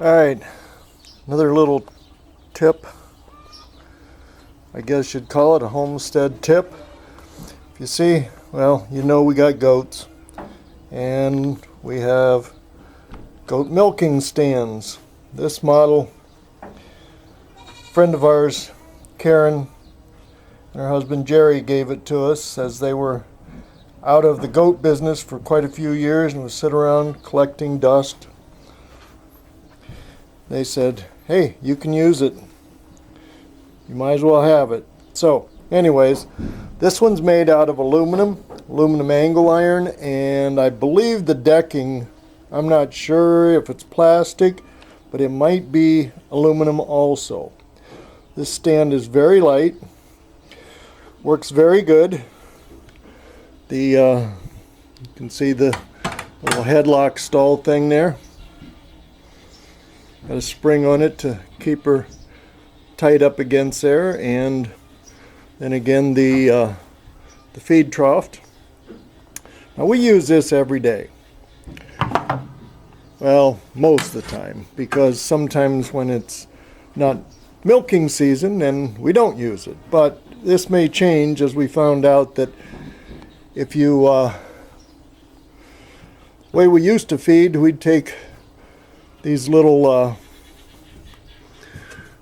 Alright, another little tip. I guess you'd call it a homestead tip. If you see, well, you know we got goats. And we have goat milking stands. This model, a friend of ours, Karen, and her husband Jerry gave it to us as they were out of the goat business for quite a few years and would sit around collecting dust. They said, hey, you can use it. You might as well have it. So, anyways, this one's made out of aluminum angle iron, and I believe the decking, I'm not sure if it's plastic, but it might be aluminum also. This stand is very light, works very good. You can see the little headlock stall thing there. Got a spring on it to keep her tight up against there, and then again the feed trough. Now we use this every day. Well, most of the time, because sometimes when it's not milking season, then we don't use it. But this may change, as we found out that if you way we used to feed, we'd take these little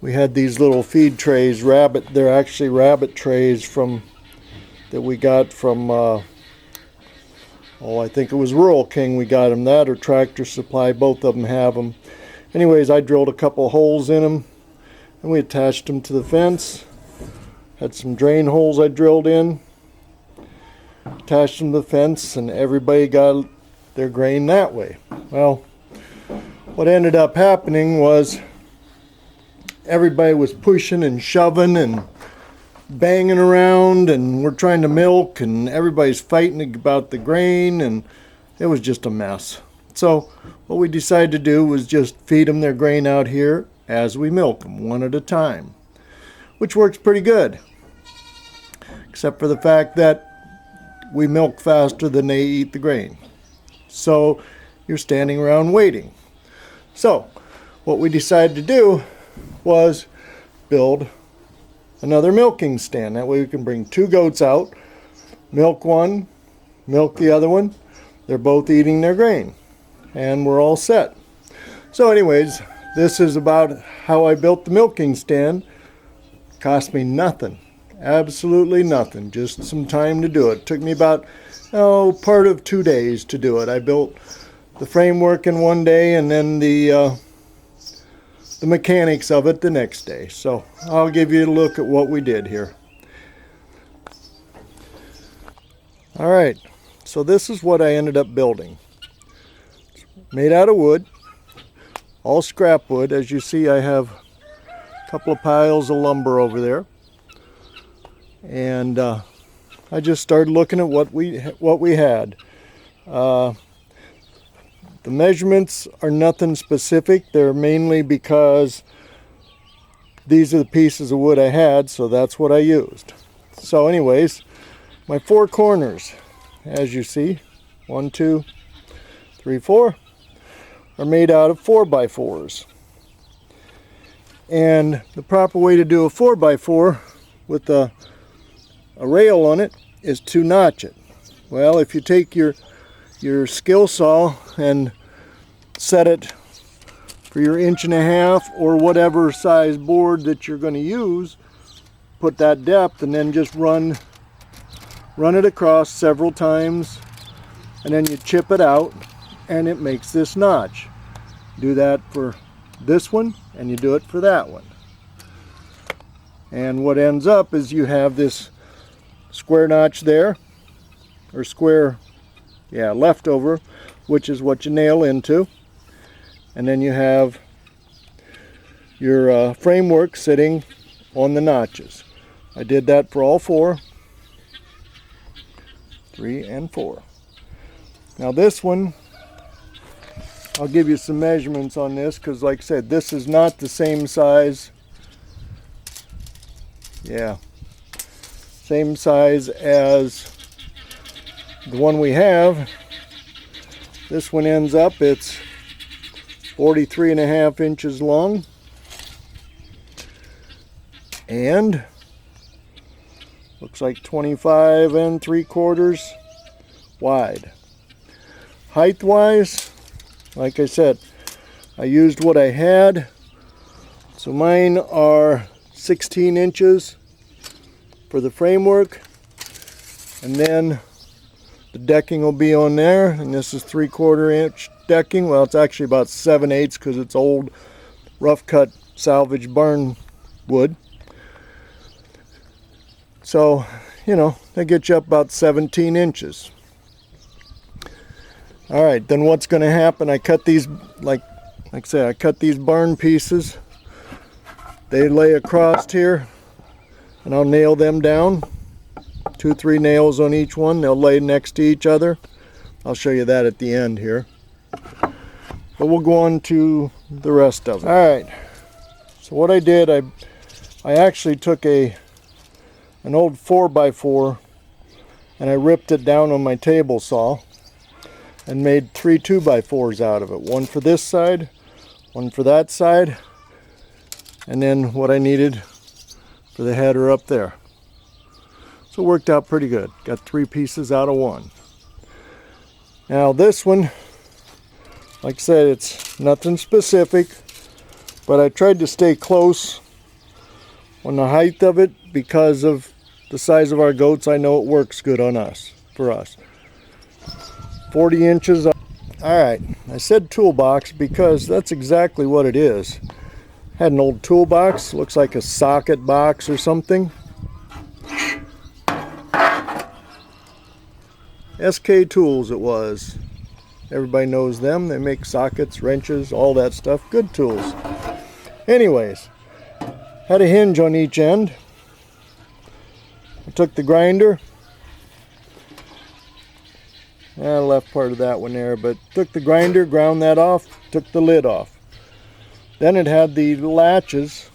we had these little feed trays, they're actually rabbit trays that we got from I think it was Rural King we got them, that or Tractor Supply, both of them have them. Anyways, I drilled a couple holes in them and we attached them to the fence. Had some drain holes I drilled in, attached them to the fence, and everybody got their grain that way. Well, what ended up happening was everybody was pushing and shoving and banging around, and we're trying to milk, and everybody's fighting about the grain, and it was just a mess. So what we decided to do was just feed them their grain out here as we milk them, one at a time, which works pretty good, except for the fact that we milk faster than they eat the grain. So you're standing around waiting. So what we decided to do was build another milking stand. That way we can bring two goats out, milk one, milk the other one. They're both eating their grain, and we're all set. So anyways, this is about how I built the milking stand. Cost me nothing, absolutely nothing, just some time to do it. Took me about part of 2 days to do it. I built the framework in one day, and then the mechanics of it the next day. So I'll give you a look at what we did here. Alright, so this is what I ended up building. It's made out of wood, all scrap wood. As you see, I have a couple of piles of lumber over there. And I just started looking at what we had. The measurements are nothing specific. They're mainly because these are the pieces of wood I had, so that's what I used. So anyways, my four corners, as you see, 1, 2, 3, 4, are made out of 4x4s. And the proper way to do a 4x4 with a rail on it is to notch it. Well, if you take your skill saw and set it for your 1.5 inch or whatever size board that you're going to use, put that depth, and then just run it across several times, and then you chip it out and it makes this notch. Do that for this one and you do it for that one. And what ends up is you have this square notch there, or square, leftover, which is what you nail into. And then you have your framework sitting on the notches. I did that for all 4, 3 and 4. Now this one, I'll give you some measurements on this, because like I said, this is not the same size. Same size as the one we have. This one ends up, it's 43.5 inches long and looks like 25 3/4 wide. Height wise, like I said, I used what I had. So mine are 16 inches for the framework, and then the decking will be on there, and this is 3/4 inch decking. Well, it's actually about 7/8 because it's old rough cut salvage barn wood. So, you know, they get you up about 17 inches. All right, then what's going to happen? I cut these, like I said, I cut these barn pieces. They lay across here, and I'll nail them down. 2-3 nails on each one. They'll lay next to each other. I'll show you that at the end here. But we'll go on to the rest of it. All right. So what I did, I actually took an old 4x4 and I ripped it down on my table saw and made 3 2x4s out of it. One for this side, one for that side, and then what I needed for the header up there. So it worked out pretty good. Got 3 pieces out of 1. Now this one, like I said, it's nothing specific, but I tried to stay close on the height of it because of the size of our goats. I know it works good on us, for us. 40 inches. All right, I said toolbox because that's exactly what it is. Had an old toolbox, looks like a socket box or something. SK Tools it was. Everybody knows them. They make sockets, wrenches, all that stuff. Good tools. Anyways, had a hinge on each end. I took the grinder. I left part of that one there, but took the grinder, ground that off, took the lid off. Then it had the latches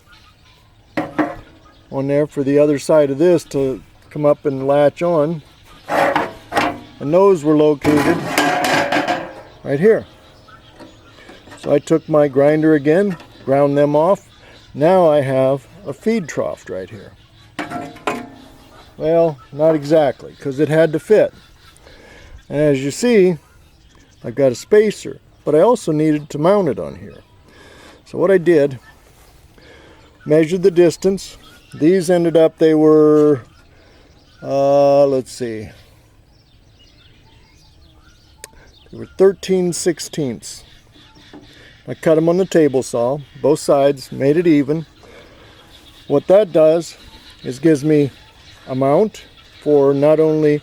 on there for the other side of this to come up and latch on. And those were located right here. So I took my grinder again, ground them off. Now I have a feed trough right here. Well, not exactly, because it had to fit. And as you see, I've got a spacer, but I also needed to mount it on here. So what I did, measured the distance. These ended up, they were, let's see, they were 13/16. I cut them on the table saw, both sides, made it even. What that does is gives me a mount for not only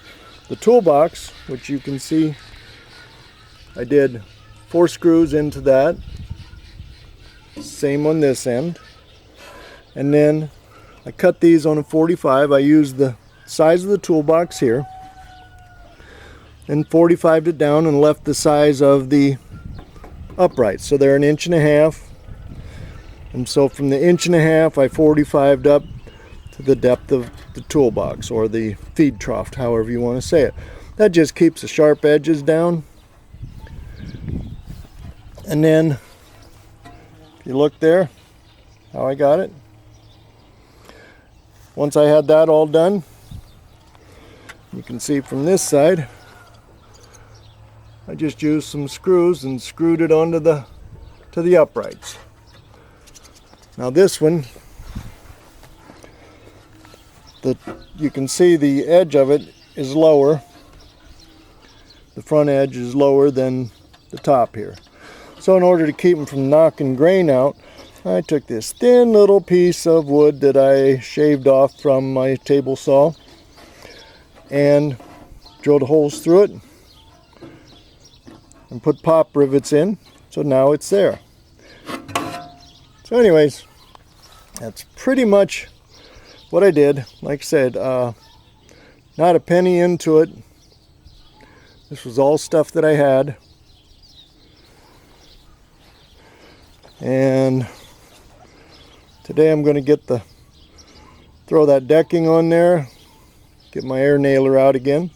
the toolbox, which you can see I did 4 screws into that, same on this end, and then I cut these on a 45. I used the size of the toolbox here and 45'd it down and left the size of the uprights, so they're 1.5 inches, and so from the 1.5 inches I 45'd up to the depth of the toolbox, or the feed trough, however you want to say it. That just keeps the sharp edges down. And then if you look there how I got it, once I had that all done, you can see from this side I just used some screws and screwed it onto the uprights. Now this one, you can see the edge of it is lower. The front edge is lower than the top here. So in order to keep them from knocking grain out, I took this thin little piece of wood that I shaved off from my table saw and drilled holes through it and put pop rivets in. So now it's there. So anyways, that's pretty much what I did. Like I said, not a penny into it. This was all stuff that I had. And today I'm going to throw that decking on there, get my air nailer out again,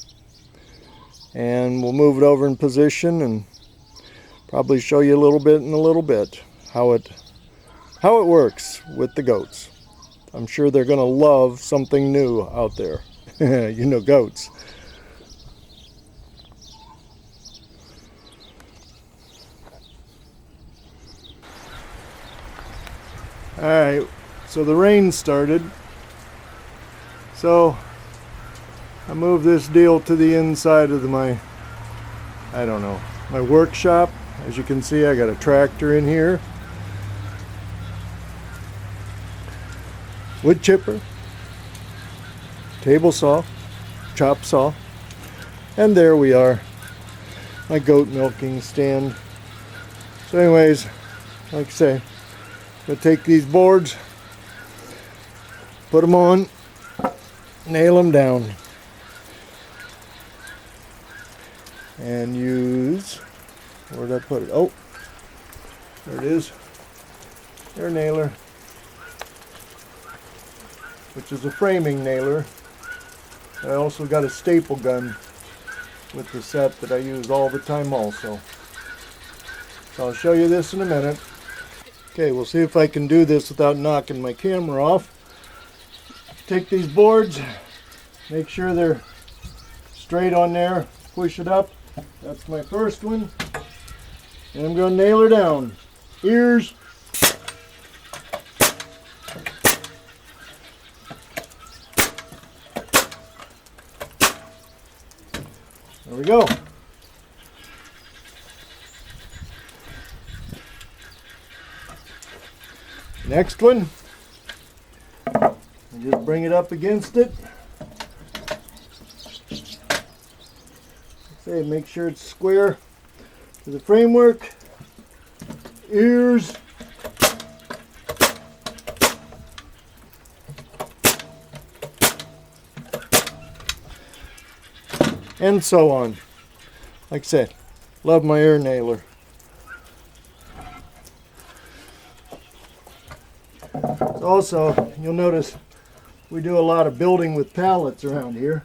and we'll move it over in position and Probably show you a little bit in a little bit how it works with the goats. I'm sure they're going to love something new out there. You know, goats. Alright, so the rain started. So I moved this deal to the inside of my workshop. As you can see, I got a tractor in here, wood chipper, table saw, chop saw, and there we are, my goat milking stand. So anyways, like I say, I'm going to take these boards, put them on, nail them down, and use, where did I put it? Oh, there it is, air nailer, which is a framing nailer. I also got a staple gun with the set that I use all the time also. So I'll show you this in a minute. Okay, we'll see if I can do this without knocking my camera off. Take these boards, make sure they're straight on there, push it up. That's my first one. And I'm going to nail her down. Ears. There we go. Next one. Just bring it up against it. Okay, make sure it's square to the framework. Ears. And so on. Like I said, love my air nailer. Also, you'll notice we do a lot of building with pallets around here.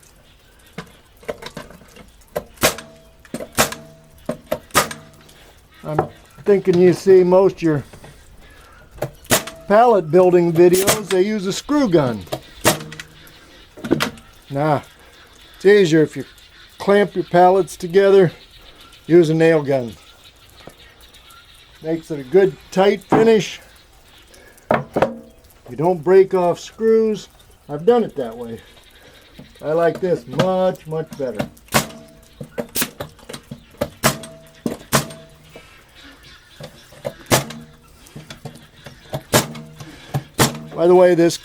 I'm thinking you see most of your pallet building videos, they use a screw gun. Nah, it's easier if you clamp your pallets together, use a nail gun. Makes it a good tight finish. You don't break off screws. I've done it that way. I like this much, much better. By the way, this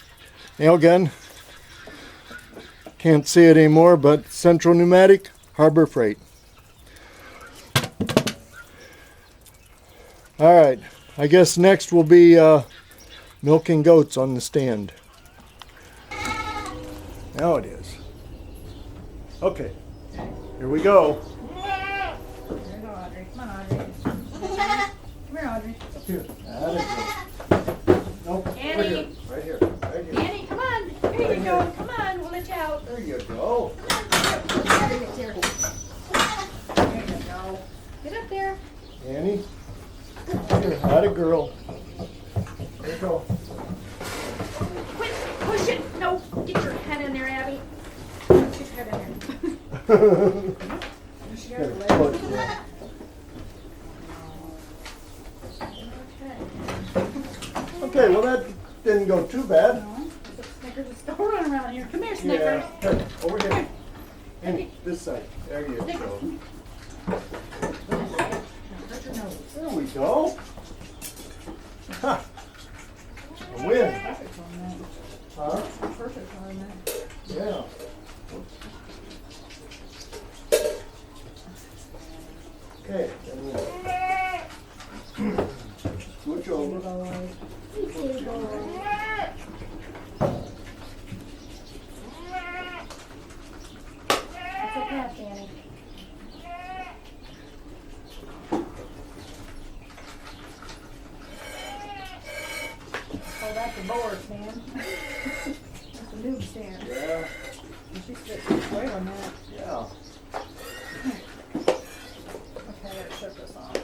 nail gun, can't see it anymore, but Central Pneumatic, Harbor Freight. Alright, I guess next will be milking goats on the stand. Now it is. Okay, here we go. There you go, Audrey. Come on, Audrey. Come here, Audrey. Up here. Nope. Annie. Right here. Right here. Annie, come on. There you go. Come on, we'll let you out. There you go. There you go. Get up there. Annie. Here, atta girl. There you go. Quit pushing. No, get your head in there, Abby. Get your head in there. She got her leg. Yeah. Okay, well that didn't go too bad. No, Snickers is still running around here. Come here, Snickers. Yeah. Here, over here. And this side. There you Snickers. go. Hurt your nose. There we go. Ha! A win. Perfect on that. Huh? Perfect on that. Yeah. Okay. Switch over. That's a cat, Danny. Oh, that's a board stand. That's a noob stand. Yeah. And she's getting weight on that. Yeah. Okay, I gotta shut this off.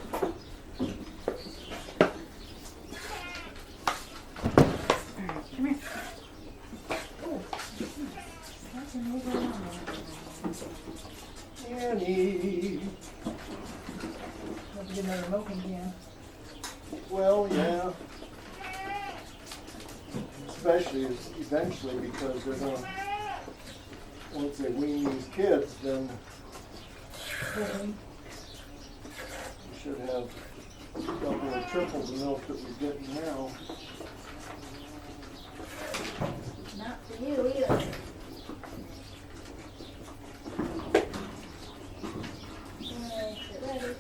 Annie. Have to get another milking can. Well, yeah. Especially eventually because they're gonna, once they wean these kids, then we should have double or triple the milk that we're getting now. Not for you either. Alright, get ready.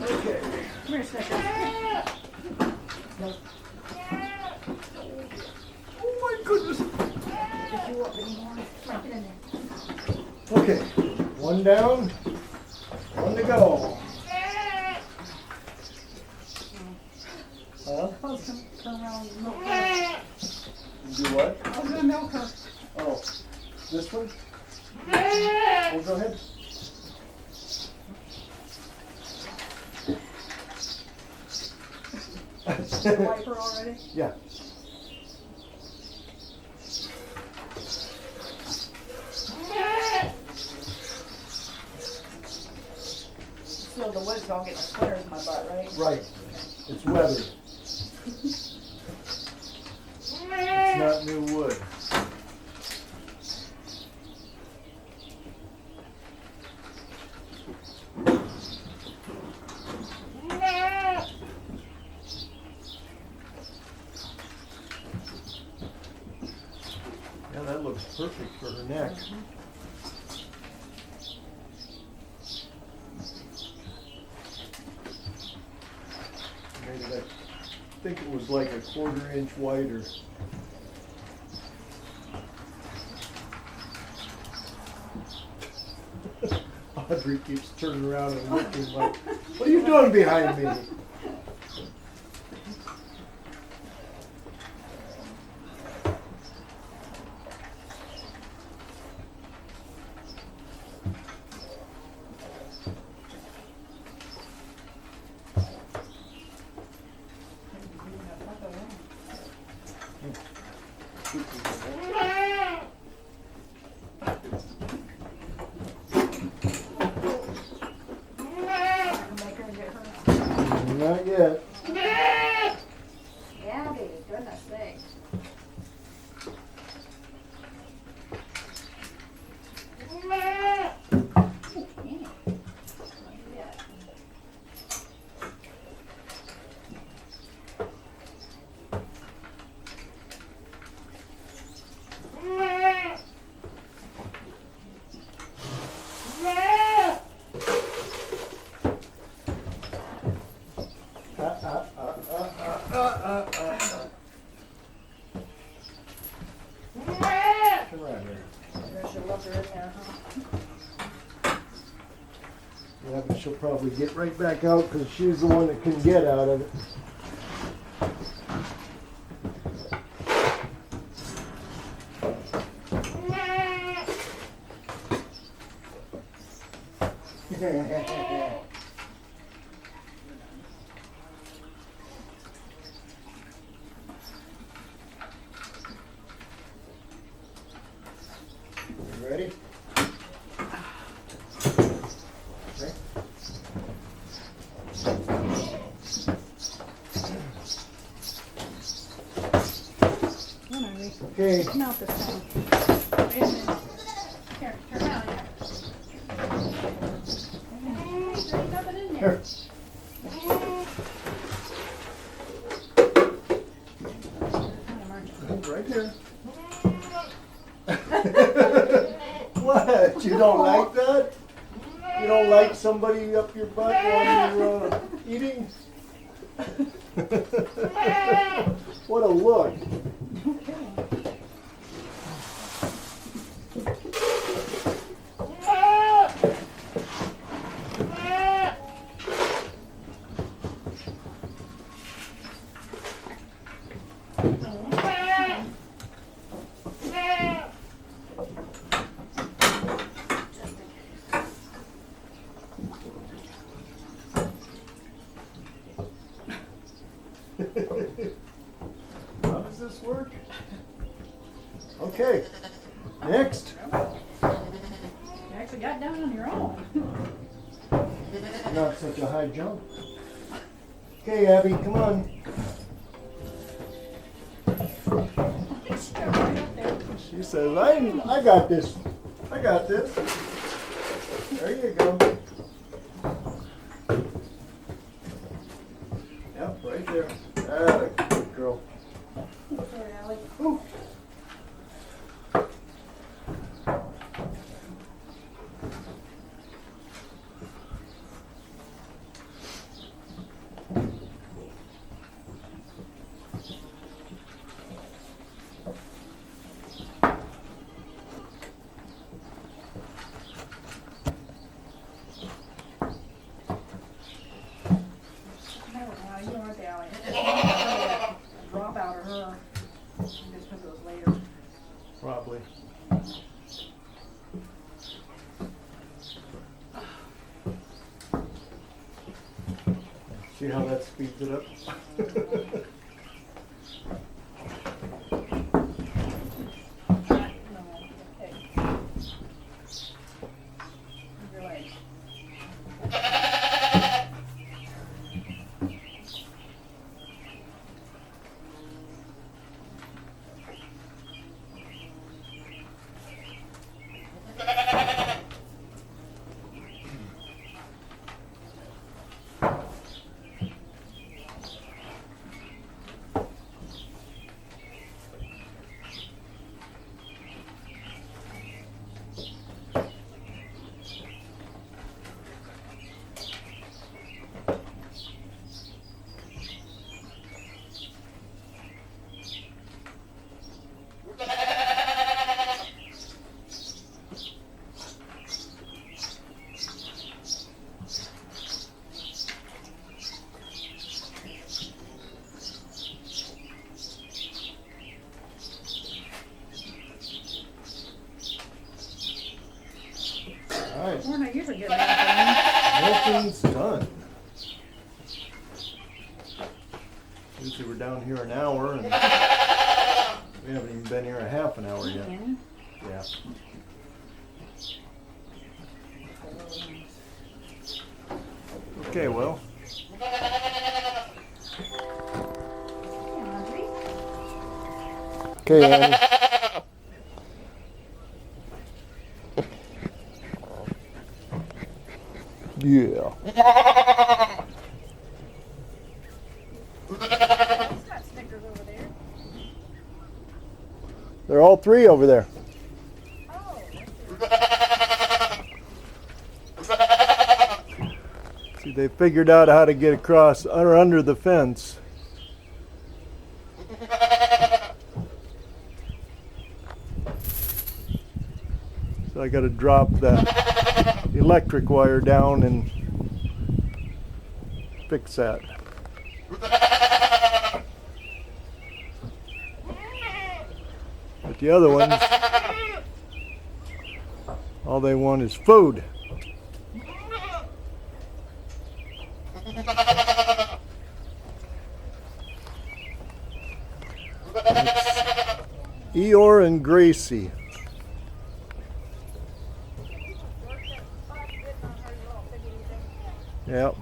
Okay. Come here, Snickers. Nope. Oh my goodness. Pick you up anymore. Come on, get in there. Okay, one down, one to go. Huh? I was gonna turn around and milk her. Do what? I was gonna milk her. Oh, this one? Oh, go ahead. Wipe her already? Yeah. So the wood's all getting splinters in my butt, right? Right. It's weathered. It's not new wood. Yeah, that looks perfect for her neck. Maybe that, I think it was like a 1/4 inch wider. Audrey keeps turning around and looking like, what are you doing behind me? Not yet. Yeah, baby, goodness sakes. Come around here. There's your lover in there, huh? Yeah, but she'll probably get right back out because she's the one that can get out of it. You ready? Okay. Come on, Reese. Okay. Come out this time. Wait a minute. Here, turn around here. There's nothing in there. Here. Right here. What? You don't like that? You don't like somebody up your butt while you're eating? What a look. How does this this work? Okay. Next. You actually got down on your own. Not such a high jump. Okay, Abby, come on. Step right up there. She says, I got this. I got this. There you go. Yep, right there. Ah, good girl. Sorry, Allie. Ooh. No, you don't want the Allie. Drop out of her. Just because it was later. Probably. See how that speeds it up? No, okay. Your legs. Alright, We're not usually getting that nothing's done. Usually we're down here an hour and we haven't even been here a half an hour yet. done. Yeah. Okay, well. Okay, Annie. Yeah. Got Snickers over there. They're all three over there. Oh. See, they figured out how to get across or under the fence. So I got to drop that electric wire down and fix that. But the other ones, all they want is food. It's Eeyore and Gracie. Yep.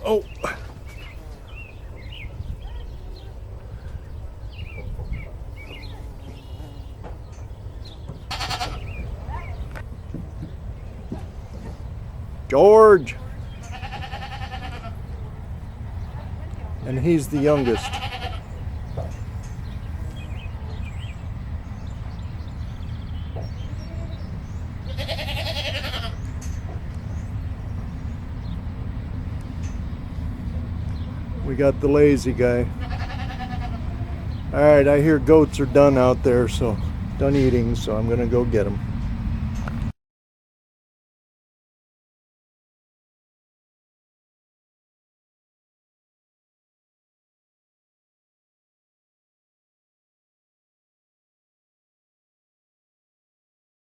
Oh. George. And he's the youngest. We got the lazy guy. All right, I hear goats are done out there, so done eating, so I'm gonna go get them.